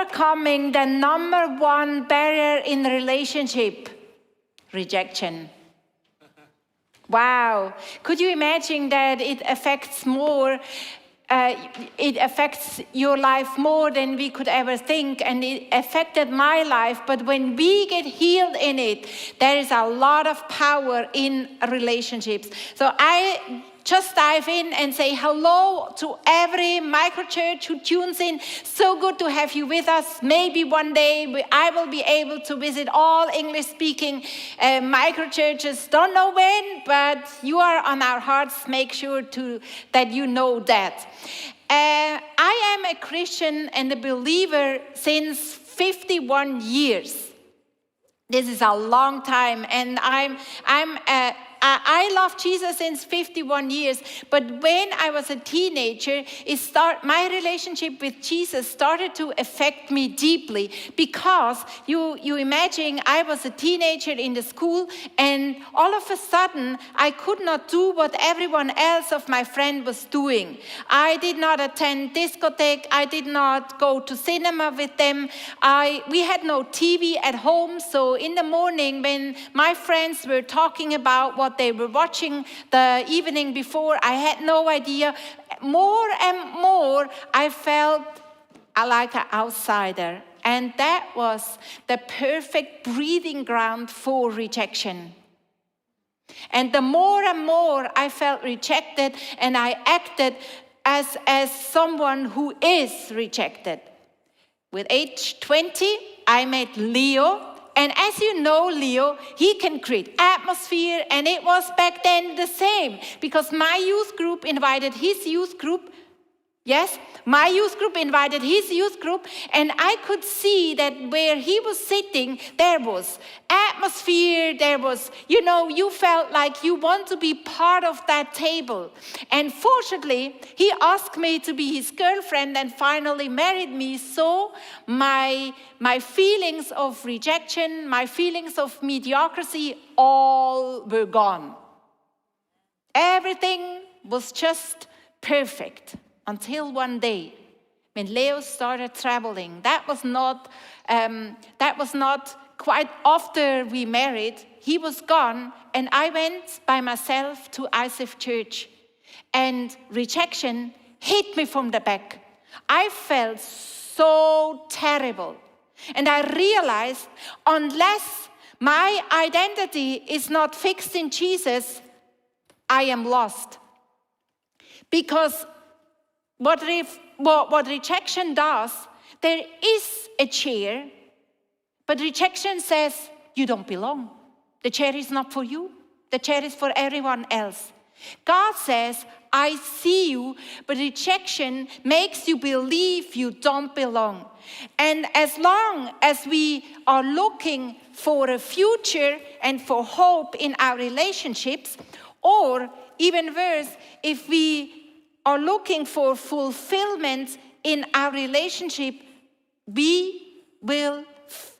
overcoming the number one barrier in relationship, rejection. Wow. Could you imagine that it affects your life more than we could ever think, and it affected my life. But when we get healed in it, there is a lot of power in relationships. So I just dive in and say hello to every microchurch who tunes in. So good to have you with us. Maybe one day I will be able to visit all English-speaking microchurches. Don't know when, but you are on our hearts. Make sure that you know that. I am a Christian and a believer since 51 years. This is a long time, and I love Jesus since 51 years, but when I was a teenager, my relationship with Jesus started to affect me deeply, because you imagine I was a teenager in the school, and all of a sudden I could not do what everyone else of my friend was doing. I did not attend discotheque, I did not go to cinema with them, we had no TV at home, so in the morning when my friends were talking about what they were watching the evening before, I had no idea. More and more, I felt like an outsider. And that was the perfect breeding ground for rejection. And the more and more I felt rejected, and I acted as someone who is rejected. With age 20, I met Leo. And as you know, Leo, he can create atmosphere, and it was back then the same, because my youth group invited his youth group. Yes, my youth group invited his youth group, and I could see that where he was sitting, there was atmosphere, there was, you felt like you want to be part of that table. And fortunately, he asked me to be his girlfriend and finally married me, so my feelings of rejection, my feelings of mediocrity, all were gone. Everything was just perfect. Until one day, when Leo started traveling. That was not quite after we married. He was gone, and I went by myself to ISF Church. And rejection hit me from the back. I felt so terrible. And I realized, unless my identity is not fixed in Jesus, I am lost. Because what rejection does, there is a chair, but rejection says, you don't belong. The chair is not for you. The chair is for everyone else. God says, I see you, but rejection makes you believe you don't belong. And as long as we are looking for a future and for hope in our relationships, or even worse, if we are looking for fulfillment in our relationship, we will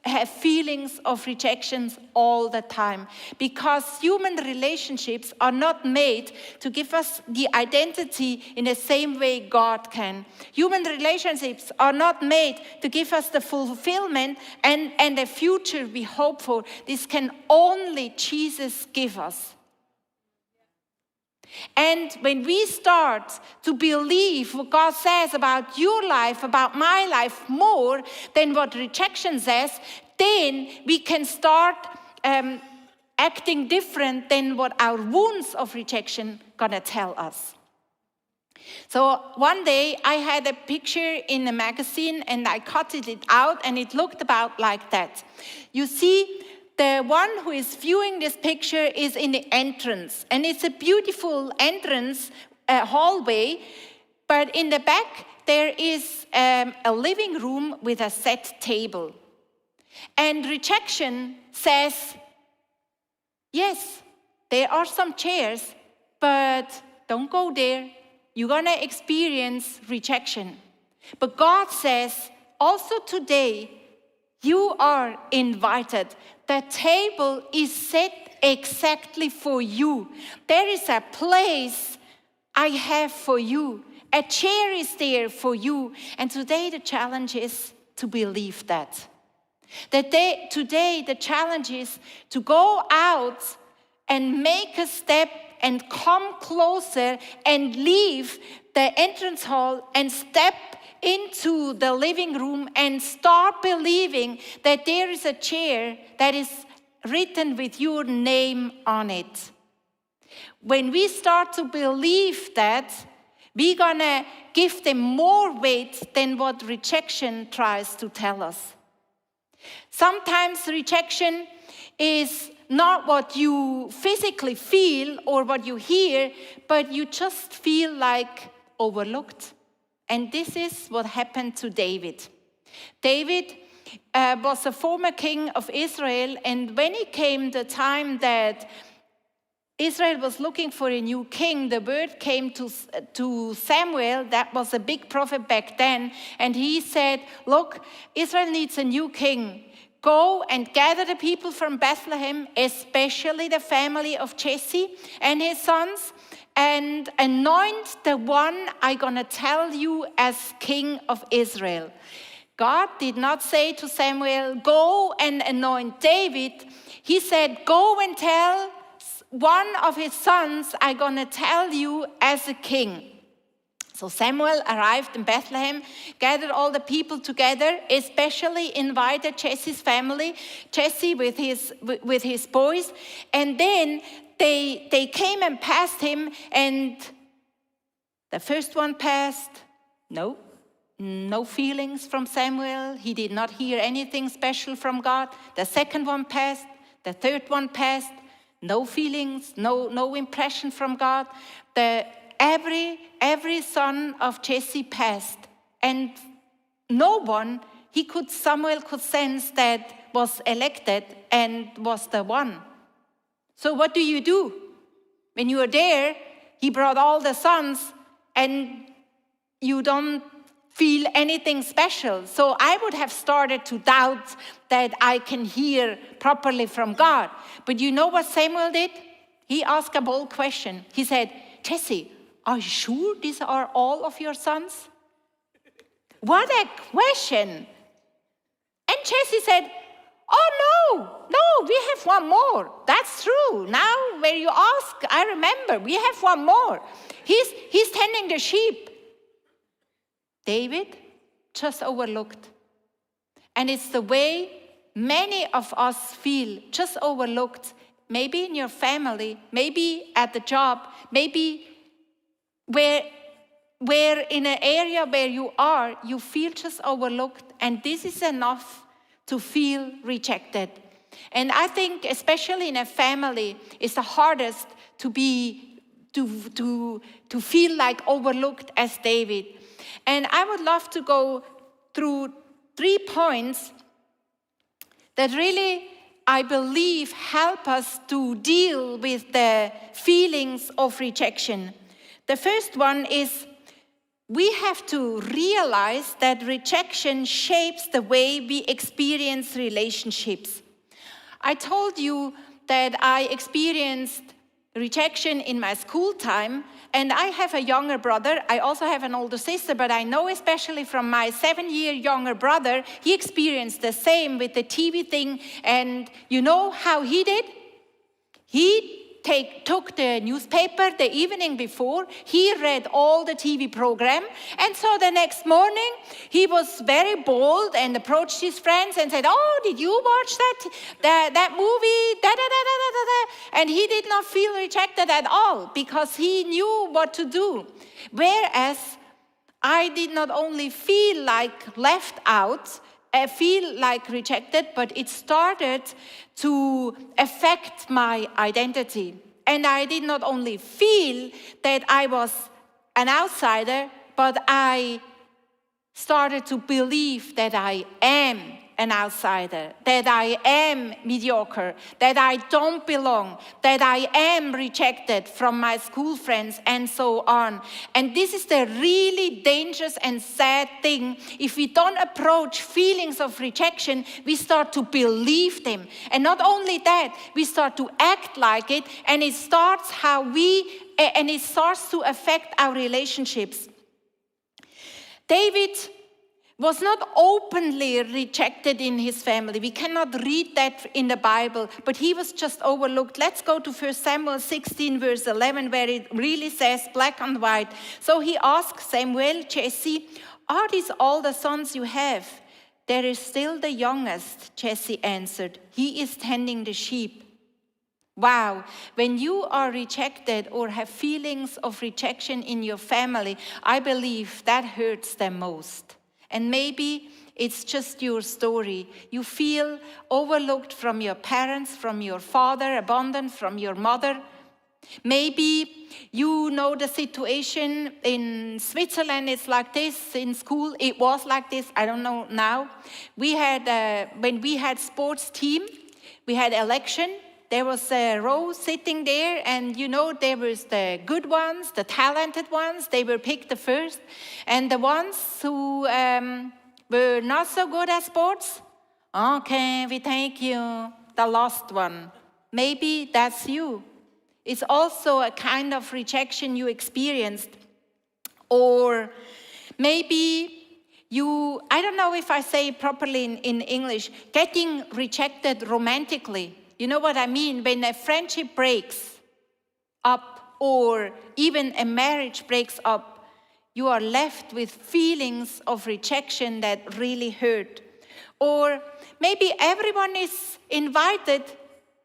have feelings of rejections all the time, because human relationships are not made to give us the identity in the same way God can. Human relationships are not made to give us the fulfillment and the future we hope for. This can only Jesus give us. And when we start to believe what God says about your life, about my life, more than what rejection says, then we can start acting different than what our wounds of rejection gonna tell us. So one day I had a picture in a magazine, and I cut it out, and it looked about like that. You see, the one who is viewing this picture is in the entrance, and it's a beautiful entrance hallway, but in the back there is a living room with a set table. And rejection says, yes, there are some chairs, but don't go there. You're gonna experience rejection. But God says, also today, you are invited. The table is set exactly for you. There is a place I have for you. A chair is there for you. And today the challenge is, to believe that. Today the challenge is to go out and make a step and come closer and leave the entrance hall and step into the living room and start believing that there is a chair that is written with your name on it. When we start to believe that, we're gonna give them more weight than what rejection tries to tell us. Sometimes rejection is not what you physically feel or what you hear, but you just feel like overlooked. And this is what happened to David. David was a former king of Israel, and when it came the time that Israel was looking for a new king, the word came to Samuel, that was a big prophet back then, and he said, look, Israel needs a new king. Go and gather the people from Bethlehem, especially the family of Jesse and his sons, and anoint the one I'm going to tell you as king of Israel. God did not say to Samuel, go and anoint David. He said, go and tell one of his sons I'm going to tell you as a king. So Samuel arrived in Bethlehem, gathered all the people together, especially invited Jesse's family, Jesse with his boys, and then they came and passed him, and the first one passed, no feelings from Samuel. He did not hear anything special from God. The second one passed, the third one passed, no feelings, no impression from God. Every son of Jesse passed, and no one Samuel could sense that was elected and was the one. So what do? When you are there, he brought all the sons, and you don't feel anything special. So I would have started to doubt that I can hear properly from God. But you know what Samuel did? He asked a bold question. He said, Jesse, are you sure these are all of your sons? What a question. And Jesse said, oh, no, we have one more. That's true. Now, when you ask, I remember, we have one more. He's tending the sheep. David just overlooked. And it's the way many of us feel, just overlooked. Maybe in your family, maybe at the job, maybe where in an area where you are, you feel just overlooked, and this is enough to feel rejected. And I think, especially in a family, it's the hardest to feel like overlooked as David. And I would love to go through 3 points that really, I believe, help us to deal with the feelings of rejection. The first one is we have to realize that rejection shapes the way we experience relationships. I told you that I experienced rejection in my school time, and I have a younger brother. I also have an older sister, but I know especially from my 7-year younger brother, he experienced the same with the TV thing. And you know how he did? He took the newspaper the evening before, he read all the TV program, and so the next morning he was very bold and approached his friends and said, oh, did you watch that movie? Da, da, da, da, da, da. And he did not feel rejected at all because he knew what to do. Whereas I did not only feel like left out, I feel like rejected, but it started to affect my identity. And I did not only feel that I was an outsider, but I started to believe that I am an outsider, that I am mediocre, that I don't belong, that I am rejected from my school friends, and so on. And this is the really dangerous and sad thing. If we don't approach feelings of rejection, we start to believe them. And not only that, we start to act like it, and it starts to affect our relationships. David was not openly rejected in his family. We cannot read that in the Bible, but he was just overlooked. Let's go to 1 Samuel 16, verse 11, where it really says black and white. So he asked Samuel, Jesse, are these all the sons you have? There is still the youngest, Jesse answered. He is tending the sheep. Wow, when you are rejected or have feelings of rejection in your family, I believe that hurts them most. And maybe it's just your story. You feel overlooked from your parents, from your father, abandoned from your mother. Maybe you know the situation in Switzerland, it's like this. In school, it was like this. I don't know now. We had, when we had sports team, we had election. There was a row sitting there, and there was the good ones, the talented ones. They were picked the first. And the ones who were not so good at sports, okay, we take you, the last one. Maybe that's you. It's also a kind of rejection you experienced. Or maybe I don't know if I say it properly in English, getting rejected romantically. You know what I mean? When a friendship breaks up or even a marriage breaks up, you are left with feelings of rejection that really hurt. Or maybe everyone is invited,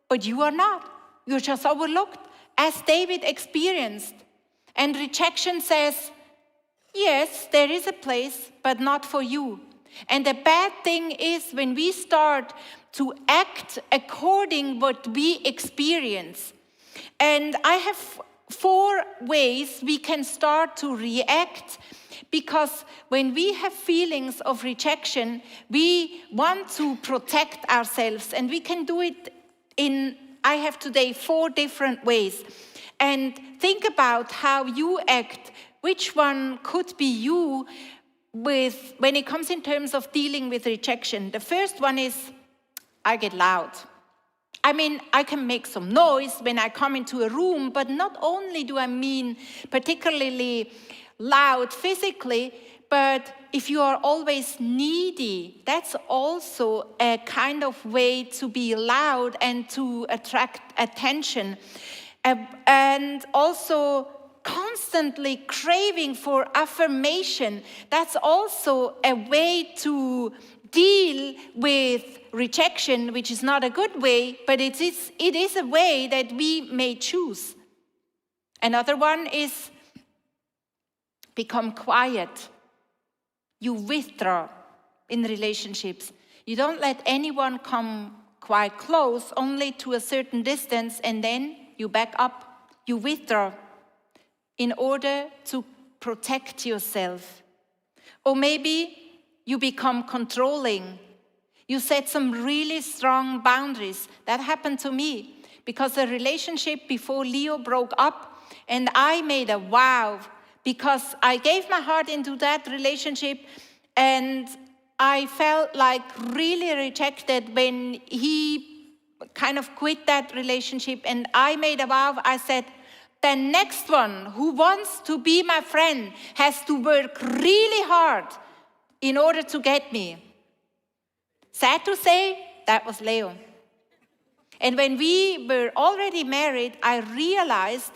but you are not. You're just overlooked, as David experienced. And rejection says, yes, there is a place, but not for you. And the bad thing is when we start to act according what we experience. And I have 4 ways we can start to react, because when we have feelings of rejection, we want to protect ourselves, and we can do it I have today 4 different ways. And think about how you act, which one could be you when it comes in terms of dealing with rejection. The first one is, I get loud. I mean, I can make some noise when I come into a room, but not only do I mean particularly loud physically, but if you are always needy, that's also a kind of way to be loud and to attract attention. And also constantly craving for affirmation, that's also a way to deal with rejection, which is not a good way, but it is a way that we may choose. Another one is become quiet. You withdraw in relationships. You don't let anyone come quite close, only to a certain distance, and then you back up. You withdraw in order to protect yourself. Or maybe you become controlling. You set some really strong boundaries. That happened to me because the relationship before Leo broke up, and I made a vow because I gave my heart into that relationship, and I felt like really rejected when he kind of quit that relationship. And I made a vow. I said, the next one who wants to be my friend has to work really hard in order to get me. Sad to say, that was Leo. And when we were already married, I realized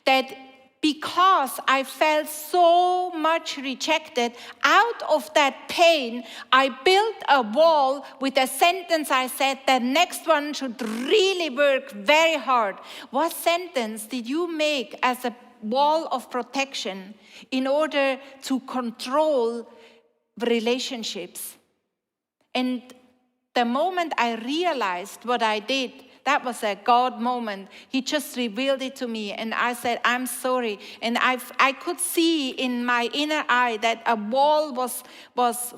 that because I felt so much rejected, out of that pain, I built a wall with a sentence. I said, the next one should really work very hard. What sentence did you make as a wall of protection in order to control relationships? And the moment I realized what I did, that was a God moment. He just revealed it to me, and I said, I'm sorry. And I could see in my inner eye that a wall was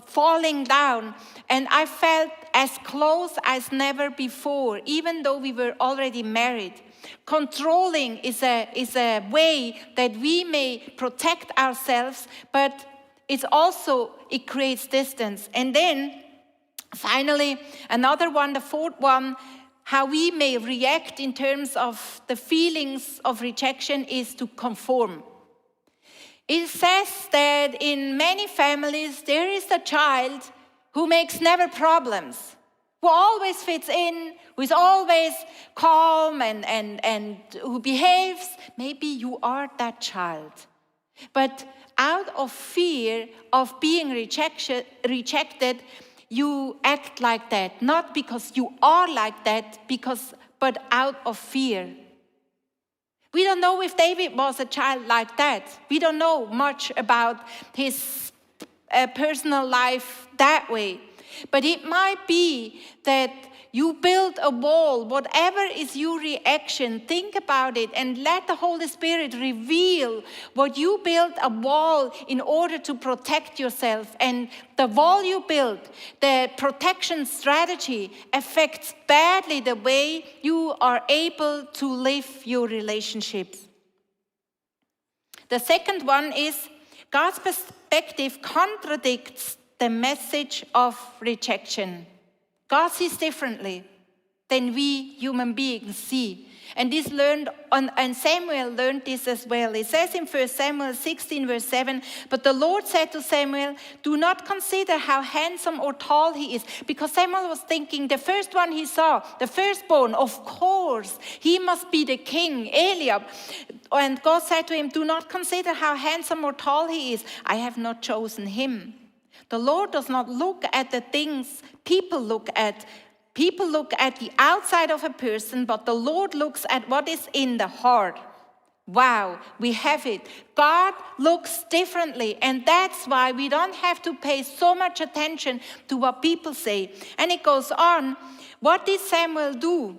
falling down, and I felt as close as never before, even though we were already married. Controlling is a way that we may protect ourselves, but it creates distance. And then finally, another one, the 4th one, how we may react in terms of the feelings of rejection is to conform. It says that in many families there is a child who makes never problems, who always fits in, who is always calm and who behaves. Maybe you are that child. But out of fear of being rejected, you act like that. Not because you are like that, but out of fear. We don't know if David was a child like that. We don't know much about his personal life that way. But it might be that you build a wall, whatever is your reaction, think about it and let the Holy Spirit reveal what you built a wall in order to protect yourself. And the wall you build, the protection strategy, affects badly the way you are able to live your relationships. The second one is God's perspective contradicts the message of rejection. God sees differently than we human beings see. And this and Samuel learned this as well. It says in 1 Samuel 16 verse 7, but the Lord said to Samuel, do not consider how handsome or tall he is. Because Samuel was thinking the first one he saw, the firstborn, of course, he must be the king, Eliab. And God said to him, do not consider how handsome or tall he is. I have not chosen him. The Lord does not look at the things people look at. People look at the outside of a person, but the Lord looks at what is in the heart. Wow, we have it. God looks differently, and that's why we don't have to pay so much attention to what people say. And it goes on. What did Samuel do?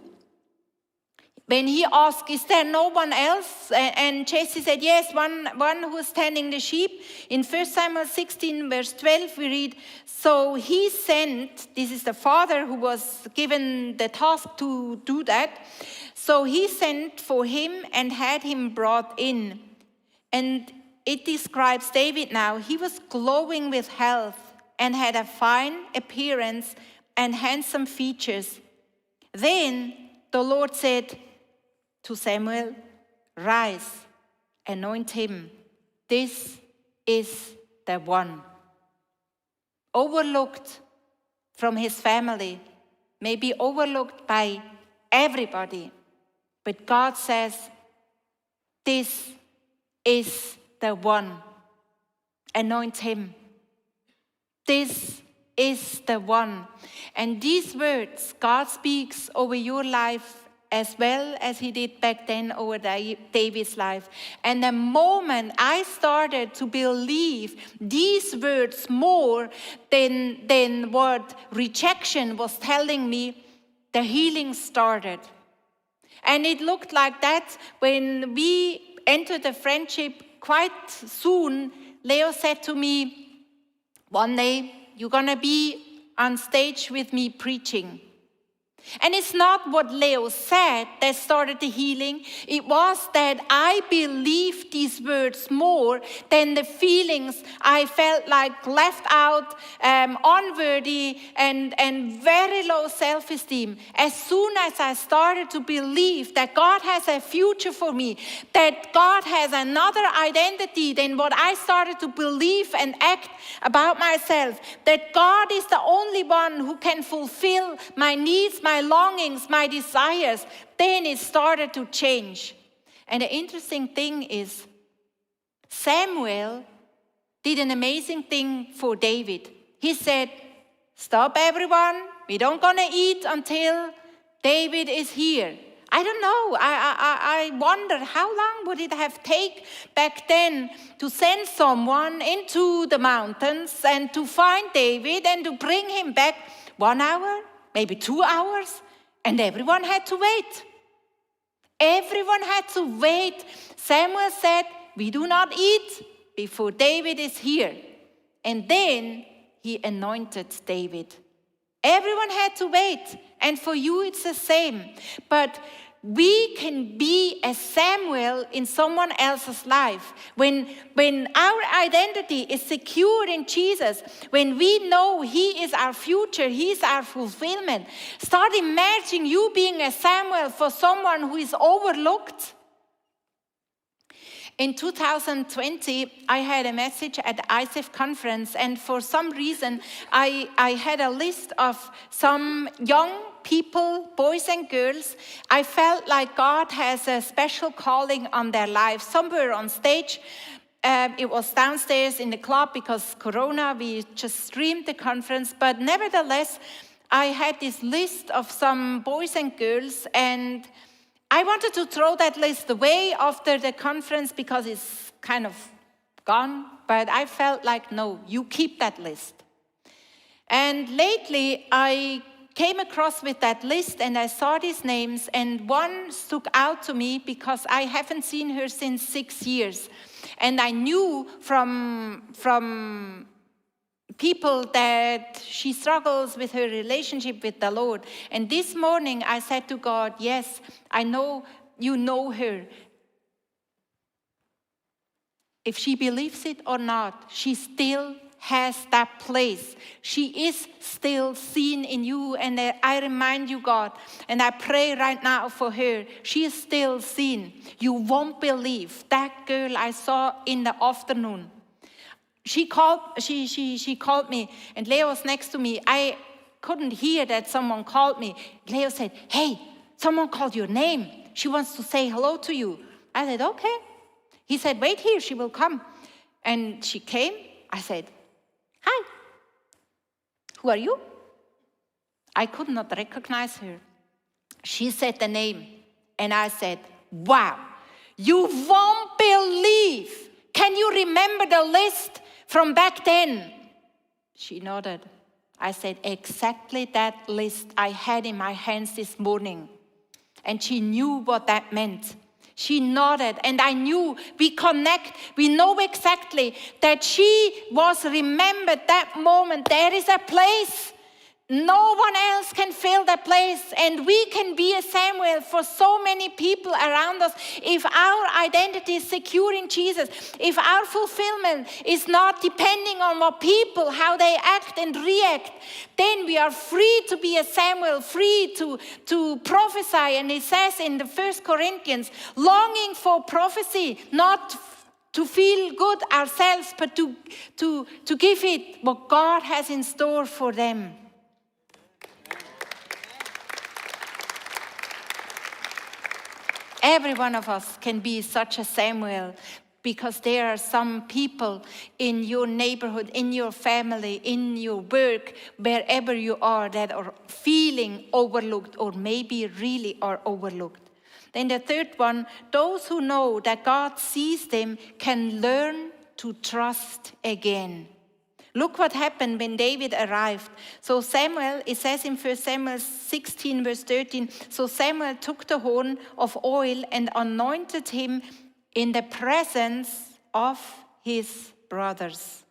When he asked, is there no one else? And Jesse said, yes, one who is tending the sheep. In 1 Samuel 16, verse 12, we read, so he sent, this is the father who was given the task to do that. So he sent for him and had him brought in. And it describes David now. He was glowing with health and had a fine appearance and handsome features. Then the Lord said to Samuel, rise, anoint him. This is the one. Overlooked from his family, maybe overlooked by everybody. But God says, this is the one. Anoint him. This is the one. And these words God speaks over your life as well as he did back then over David's life. And the moment I started to believe these words more than what rejection was telling me, the healing started. And it looked like that when we entered the friendship quite soon. Leo said to me, one day you're going to be on stage with me preaching. And it's not what Leo said that started the healing. It was that I believed these words more than the feelings I felt like left out, unworthy, and very low self-esteem. As soon as I started to believe that God has a future for me, that God has another identity than what I started to believe and act about myself, that God is the only one who can fulfill my needs, my longings, my desires, then it started to change. And the interesting thing is, Samuel did an amazing thing for David. He said, stop everyone, we don't gonna eat until David is here. I don't know, I wonder how long would it have taken back then to send someone into the mountains and to find David and to bring him back. 1 hour, maybe 2 hours, and everyone had to wait. Everyone had to wait. Samuel said, we do not eat before David is here. And then he anointed David. Everyone had to wait. And for you, it's the same. But we can be a Samuel in someone else's life. When our identity is secured in Jesus, when we know He is our future, He is our fulfillment, start imagining you being a Samuel for someone who is overlooked. In 2020, I had a message at the ICF conference, and for some reason, I had a list of some young people, boys and girls. I felt like God has a special calling on their lives. Some were on stage. It was downstairs in the club because Corona, we just streamed the conference. But nevertheless, I had this list of some boys and girls, and I wanted to throw that list away after the conference because it's kind of gone. But I felt like, no, you keep that list. And lately, I came across with that list and I saw these names, and one stuck out to me because I haven't seen her since 6 years. And I knew from people that she struggles with her relationship with the Lord. And this morning I said to God, yes, I know you know her. If she believes it or not, she still has that place. She is still seen in you, and I remind you, God, and I pray right now for her. She is still seen. You won't believe that girl I saw in the afternoon. She called me, and Leo was next to me. I couldn't hear that someone called me. Leo said, hey, someone called your name. She wants to say hello to you. I said, okay. He said, wait here, she will come. And she came. I said, hi, who are you? I could not recognize her. She said the name, and I said, wow, you won't believe. Can you remember the list from back then? She nodded. I said, exactly that list I had in my hands this morning. And she knew what that meant. She nodded, and I knew we connect. We know exactly that she was remembered that moment. There is a place. No one else can fill that place, and we can be a Samuel for so many people around us. If our identity is secure in Jesus, if our fulfillment is not depending on what people, how they act and react, then we are free to be a Samuel, free to prophesy. And it says in the 1 Corinthians, longing for prophecy, not to feel good ourselves, but to give it what God has in store for them. Every one of us can be such a Samuel, because there are some people in your neighborhood, in your family, in your work, wherever you are, that are feeling overlooked or maybe really are overlooked. Then the third one, those who know that God sees them can learn to trust again. Look what happened when David arrived. So Samuel, it says in 1 Samuel 16, verse 13, so Samuel took the horn of oil and anointed him in the presence of his brothers.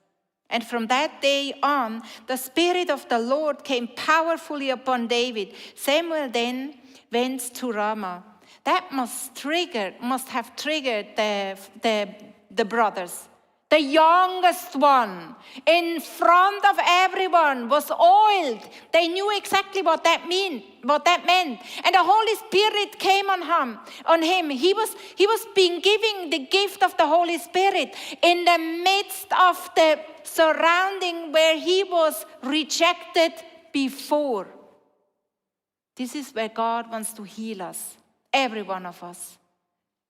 And from that day on, the Spirit of the Lord came powerfully upon David. Samuel then went to Ramah. That must have triggered the brothers. The youngest one, in front of everyone, was oiled. They knew exactly what that meant. And the Holy Spirit came on him. He was being given the gift of the Holy Spirit in the midst of the surrounding where he was rejected before. This is where God wants to heal us, every one of us.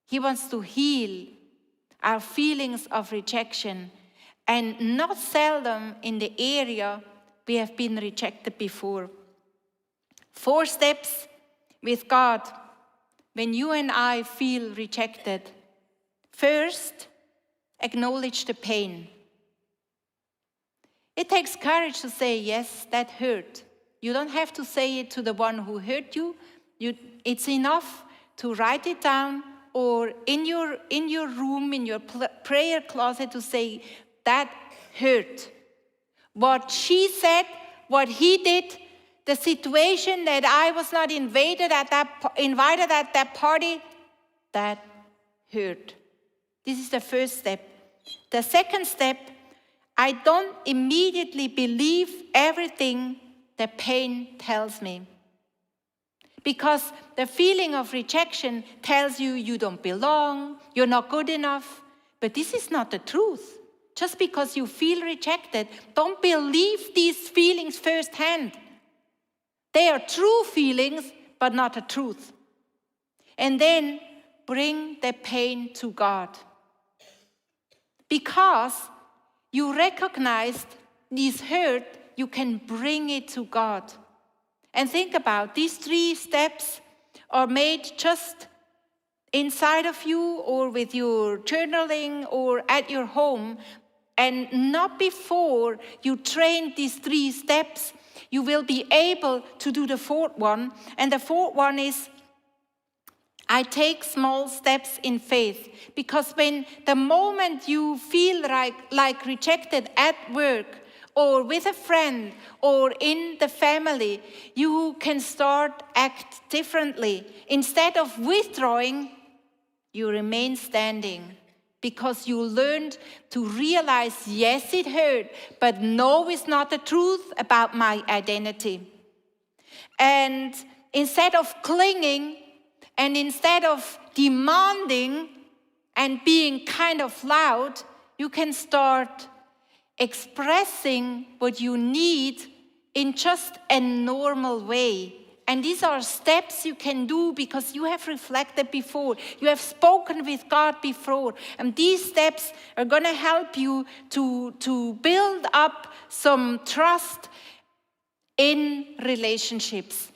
He wants to heal our feelings of rejection, and not seldom in the area we have been rejected before. 4 steps with God when you and I feel rejected. First, acknowledge the pain. It takes courage to say, yes, that hurt. You don't have to say it to the one who hurt you. It's enough to write it down, or in your room, in your prayer closet, to say, that hurt. What she said, what he did, the situation that I was not invited at that party, that hurt. This is the first step. The second step, I don't immediately believe everything the pain tells me. Because the feeling of rejection tells you you don't belong, you're not good enough, But this is not the truth. Just because you feel rejected, don't believe these feelings firsthand. They are true feelings, but not the truth. And then bring the pain to God. Because you recognized this hurt, you can bring it to God. And think about these 3 steps are made just inside of you or with your journaling or at your home, and not before you train these 3 steps, you will be able to do the 4th one. And the 4th one is, I take small steps in faith. Because when the moment you feel like rejected at work or with a friend or in the family, you can start act differently. Instead of withdrawing, you remain standing. Because you learned to realize, yes, it hurt, but no, it's not the truth about my identity. And instead of clinging, and instead of demanding and being kind of loud, you can start expressing what you need in just a normal way. And these are steps you can do because you have reflected before. You have spoken with God before. And these steps are going to help you to build up some trust in relationships.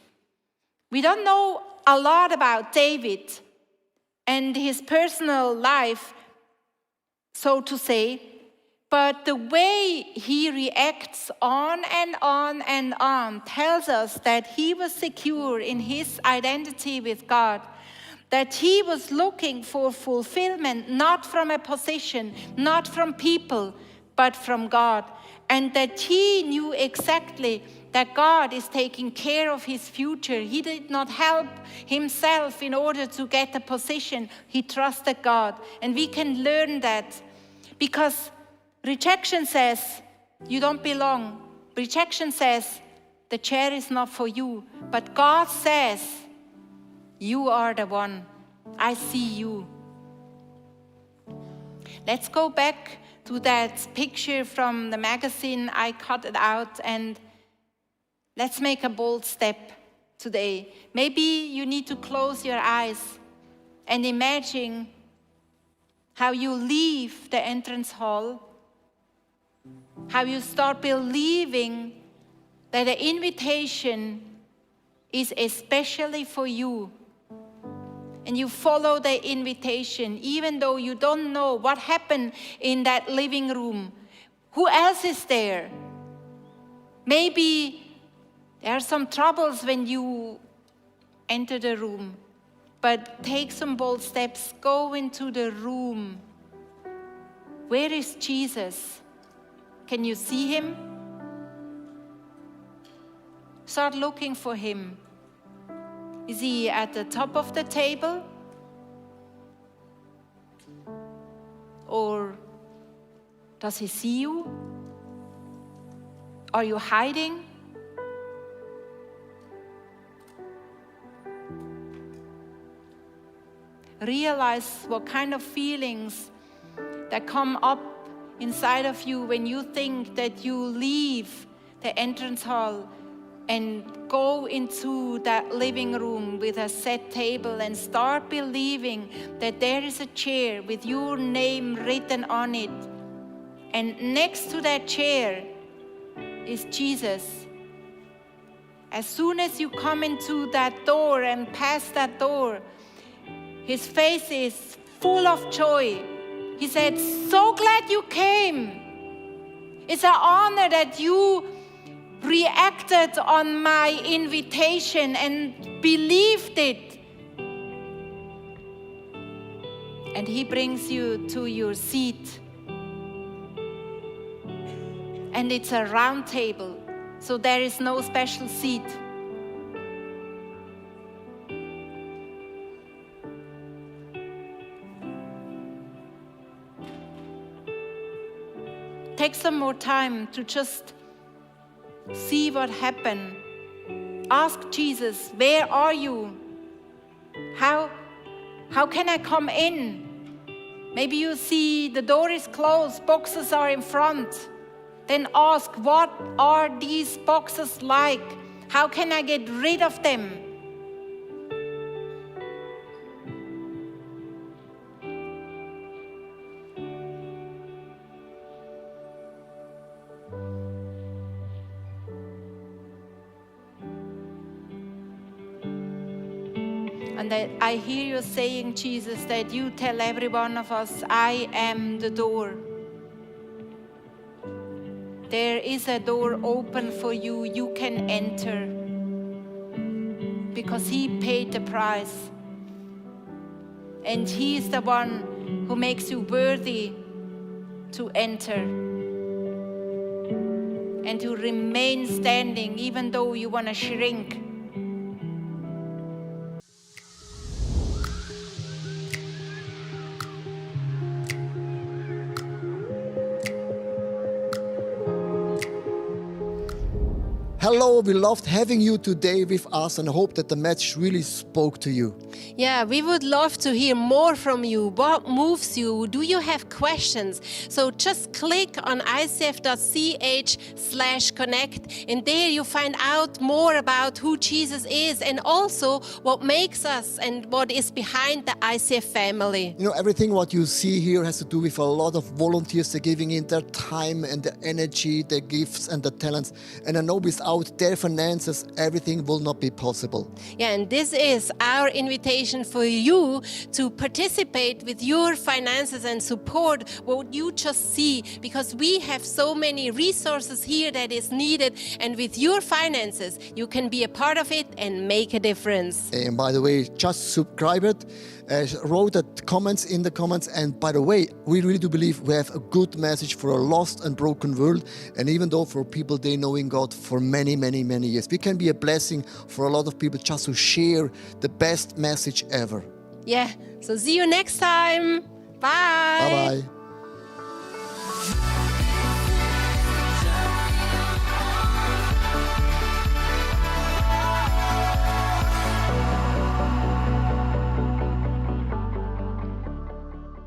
We don't know a lot about David and his personal life, so to say, but the way he reacts on and on and on tells us that he was secure in his identity with God, that he was looking for fulfillment, not from a position, not from people, but from God, and that he knew exactly that God is taking care of his future. He did not help himself in order to get a position. He trusted God. And we can learn that because rejection says you don't belong. Rejection says the chair is not for you. But God says you are the one. I see you. Let's go back to that picture from the magazine. I cut it out, and let's make a bold step today. Maybe you need to close your eyes and imagine how you leave the entrance hall, how you start believing that the invitation is especially for you. And you follow the invitation, even though you don't know what happened in that living room. Who else is there? Maybe there are some troubles when you enter the room, but take some bold steps. Go into the room. Where is Jesus? Can you see him? Start looking for him. Is he at the top of the table? Or does he see you? Are you hiding? Realize what kind of feelings that come up inside of you when you think that you leave the entrance hall and go into that living room with a set table and start believing that there is a chair with your name written on it. And next to that chair is Jesus. As soon as you come into that door and pass that door, his face is full of joy. He said, so glad you came. It's an honor that you reacted on my invitation and believed it. And he brings you to your seat. And it's a round table, so there is no special seat. Take some more time to just see what happened. Ask Jesus, where are you? How can I come in? Maybe you see the door is closed, boxes are in front. Then ask, what are these boxes like? How can I get rid of them? And that I hear you saying, Jesus, that you tell every one of us, I am the door. There is a door open for you. You can enter. Because He paid the price. And He is the one who makes you worthy to enter. And to remain standing even though you want to shrink. Hello, we loved having you today with us and hope that the message really spoke to you. Yeah, we would love to hear more from you. What moves you? Do you have questions? So just click on icf.ch/connect and there you find out more about who Jesus is and also what makes us and what is behind the ICF family. You know, everything what you see here has to do with a lot of volunteers. They're giving in their time and their energy, their gifts and their talents. And I know without their finances, everything will not be possible. Yeah, and this is our invitation for you to participate with your finances and support what you just see, because we have so many resources here that is needed, and with your finances, you can be a part of it and make a difference. And by the way, just subscribe it, wrote the comments in the comments. And by the way, we really do believe we have a good message for a lost and broken world. And even though for people, they knowing God for many years, we can be a blessing for a lot of people just to share the best message ever. Yeah, so see you next time. Bye. Bye-bye.